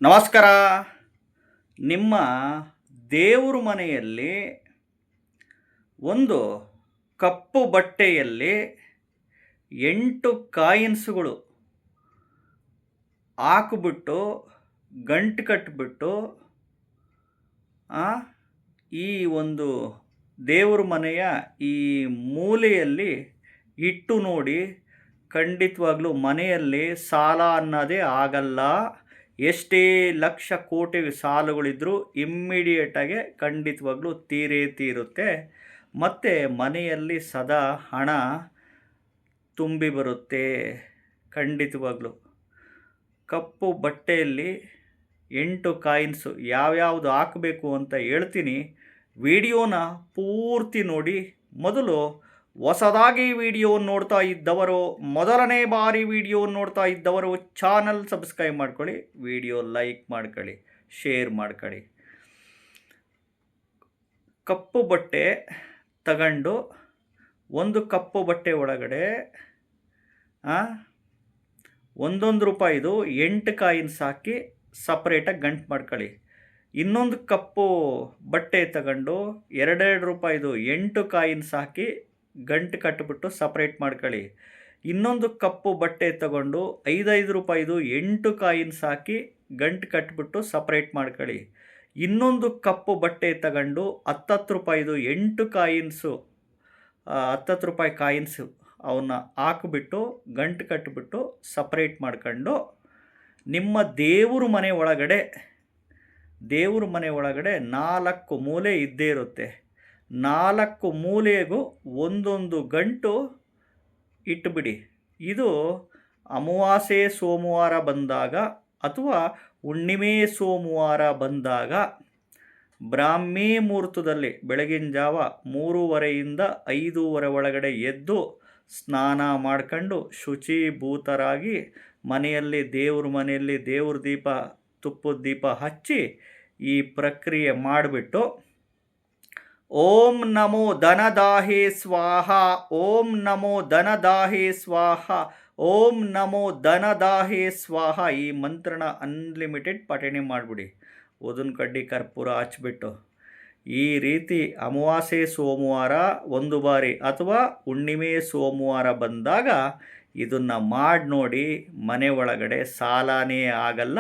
ನಮಸ್ಕಾರ. ನಿಮ್ಮ ದೇವ್ರ ಮನೆಯಲ್ಲಿ ಒಂದು ಕಪ್ಪು ಬಟ್ಟೆಯಲ್ಲಿ 8 ಕಾಯಿನ್ಸ್‌ಗಳು ಹಾಕಿಬಿಟ್ಟು ಗಂಟು ಕಟ್ಟಿಬಿಟ್ಟು ಈ ಒಂದು ದೇವ್ರ ಮನೆಯ ಈ ಮೂಲೆಯಲ್ಲಿ ಇಟ್ಟು ನೋಡಿ. ಖಂಡಿತವಾಗ್ಲೂ ಮನೆಯಲ್ಲಿ ಸಾಲ ಅನ್ನೋದೇ ಆಗಲ್ಲ. ಎಷ್ಟೇ ಲಕ್ಷ ಕೋಟಿ ಸಾಲುಗಳಿದ್ರೂ ಇಮ್ಮಿಡಿಯೇಟಾಗಿ ಖಂಡಿತವಾಗ್ಲೂ ತೀರುತ್ತೆ. ಮತ್ತು ಮನೆಯಲ್ಲಿ ಸದಾ ಹಣ ತುಂಬಿ ಬರುತ್ತೆ. ಖಂಡಿತವಾಗ್ಲೂ ಕಪ್ಪು ಬಟ್ಟೆಯಲ್ಲಿ 8 ಕಾಯಿನ್ಸು ಯಾವ್ಯಾವುದು ಹಾಕಬೇಕು ಅಂತ ಹೇಳ್ತೀನಿ. ವಿಡಿಯೋನ ಪೂರ್ತಿ ನೋಡಿ. ಮೊದಲು ಹೊಸದಾಗಿ ವಿಡಿಯೋ ನೋಡ್ತಾ ಇದ್ದವರು, ಮೊದಲನೇ ಬಾರಿ ವಿಡಿಯೋ ನೋಡ್ತಾ ಇದ್ದವರು ಚಾನಲ್ ಸಬ್ಸ್ಕ್ರೈಬ್ ಮಾಡ್ಕೊಳ್ಳಿ, ವಿಡಿಯೋ ಲೈಕ್ ಮಾಡ್ಕೊಳ್ಳಿ, ಶೇರ್ ಮಾಡ್ಕೊಳ್ಳಿ. ಕಪ್ಪು ಬಟ್ಟೆ ತಗೊಂಡು ಒಂದು ಕಪ್ಪು ಬಟ್ಟೆ ಒಳಗಡೆ ₹1 8 ಕಾಯಿನ್ಸ್ ಹಾಕಿ ಸಪ್ರೇಟಾಗಿ ಗಂಟು ಮಾಡ್ಕೊಳ್ಳಿ. ಇನ್ನೊಂದು ಕಪ್ಪು ಬಟ್ಟೆ ತಗೊಂಡು ₹2 8 ಕಾಯಿನ್ಸ್ ಹಾಕಿ ಗಂಟು ಕಟ್ಟಿಬಿಟ್ಟು ಸಪ್ರೇಟ್ ಮಾಡ್ಕೊಳ್ಳಿ. ಇನ್ನೊಂದು ಕಪ್ಪು ಬಟ್ಟೆ ತಗೊಂಡು ₹5 8 ಕಾಯಿನ್ಸ್ ಹಾಕಿ ಗಂಟು ಕಟ್ಟಿಬಿಟ್ಟು ಸಪ್ರೇಟ್ ಮಾಡ್ಕೊಳ್ಳಿ. ಇನ್ನೊಂದು ಕಪ್ಪು ಬಟ್ಟೆ ತಗೊಂಡು ₹10 8 ಕಾಯಿನ್ಸು ₹10 ಕಾಯಿನ್ಸು ಅವನ್ನ ಹಾಕಿಬಿಟ್ಟು ಗಂಟು ಕಟ್ಟಿಬಿಟ್ಟು ಸಪ್ರೇಟ್ ಮಾಡ್ಕೊಂಡು ನಿಮ್ಮ ದೇವ್ರ ಮನೆ ಒಳಗಡೆ 4 ಮೂಲೆ ಇದ್ದೇ ಇರುತ್ತೆ. 4 ಮೂಲೆಗೂ ಒಂದೊಂದು ಗಂಟು ಇಟ್ಟುಬಿಡಿ. ಇದು ಅಮಾವಾಸ್ಯೆ ಸೋಮವಾರ ಬಂದಾಗ ಅಥವಾ ಹುಣ್ಣಿಮೆ ಸೋಮವಾರ ಬಂದಾಗ ಬ್ರಾಹ್ಮಿ ಮುಹೂರ್ತದಲ್ಲಿ ಬೆಳಗಿನ ಜಾವ 3:30ಯಿಂದ 5:30 ಒಳಗಡೆ ಎದ್ದು ಸ್ನಾನ ಮಾಡ್ಕೊಂಡು ಶುಚಿಭೂತರಾಗಿ ದೇವ್ರ ಮನೆಯಲ್ಲಿ ದೇವ್ರ ದೀಪ, ತುಪ್ಪದ ದೀಪ ಹಚ್ಚಿ ಈ ಪ್ರಕ್ರಿಯೆ ಮಾಡಿಬಿಟ್ಟು ಓಂ ನಮೋ ಧನದಾಹೇ ಸ್ವಾಹ, ಓಂ ನಮೋ ಧನದಾಹೇ ಸ್ವಾಹ, ಓಂ ನಮೋ ಧನದಾಹೇ ಸ್ವಾಹ ಈ ಮಂತ್ರನ ಅನ್ಲಿಮಿಟೆಡ್ ಪಠಣೆ ಮಾಡಿಬಿಡಿ. ಉದಿನ ಕಡ್ಡಿ ಕರ್ಪೂರ ಹಚ್ಬಿಟ್ಟು ಈ ರೀತಿ ಅಮಾವಾಸ್ಯೆ ಸೋಮವಾರ ಒಂದು ಬಾರಿ ಅಥವಾ ಹುಣ್ಣಿಮೆ ಸೋಮವಾರ ಬಂದಾಗ ಇದನ್ನು ಮಾಡಿ ನೋಡಿ. ಮನೆ ಒಳಗಡೆ ಸಾಲನೇ ಆಗಲ್ಲ.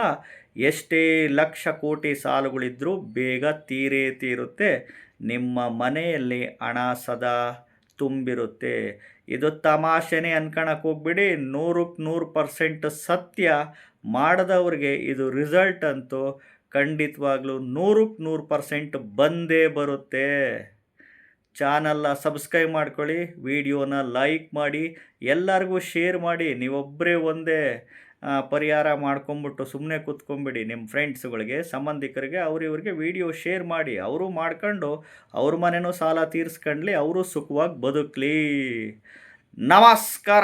ಎಷ್ಟೇ ಲಕ್ಷ ಕೋಟಿ ಸಾಲುಗಳಿದ್ರೂ ಬೇಗ ತೀರುತ್ತೆ. ನಿಮ್ಮ ಮನೆಯಲ್ಲಿ ಹಣ ಸದಾ ತುಂಬಿರುತ್ತೆ. ಇದು ತಮಾಷೆನೇ ಅನ್ಕೊಳಕ್ಕೆ ಹೋಗ್ಬಿಡಿ. 100% ಸತ್ಯ. ಮಾಡಿದವ್ರಿಗೆ ಇದು ರಿಸಲ್ಟ್ ಅಂತೂ ಖಂಡಿತವಾಗ್ಲೂ 100% ಬಂದೇ ಬರುತ್ತೆ. ಚಾನಲ್ನ ಸಬ್ಸ್ಕ್ರೈಬ್ ಮಾಡ್ಕೊಳ್ಳಿ, ವಿಡಿಯೋನ ಲೈಕ್ ಮಾಡಿ, ಎಲ್ಲರಿಗೂ ಶೇರ್ ಮಾಡಿ. ನೀವೊಬ್ಬರೇ ಒಂದೇ ಪರಿಹಾರ ಮಾಡ್ಕೊಂಬಿಟ್ಟು ಸುಮ್ಮನೆ ಕೂತ್ಕೊಂಬಿಡಿ. ನಿಮ್ಮ ಫ್ರೆಂಡ್ಸ್ಗಳಿಗೆ, ಸಂಬಂಧಿಕರಿಗೆ, ಇವ್ರಿಗೆ ವಿಡಿಯೋ ಶೇರ್ ಮಾಡಿ. ಅವರು ಮಾಡ್ಕೊಂಡು ಅವ್ರ ಮನೆಯೂ ಸಾಲ ತೀರಿಸ್ಕೊಂಡ್ಲಿ, ಅವರು ಸುಖವಾಗಿ ಬದುಕಲಿ. ನಮಸ್ಕಾರ.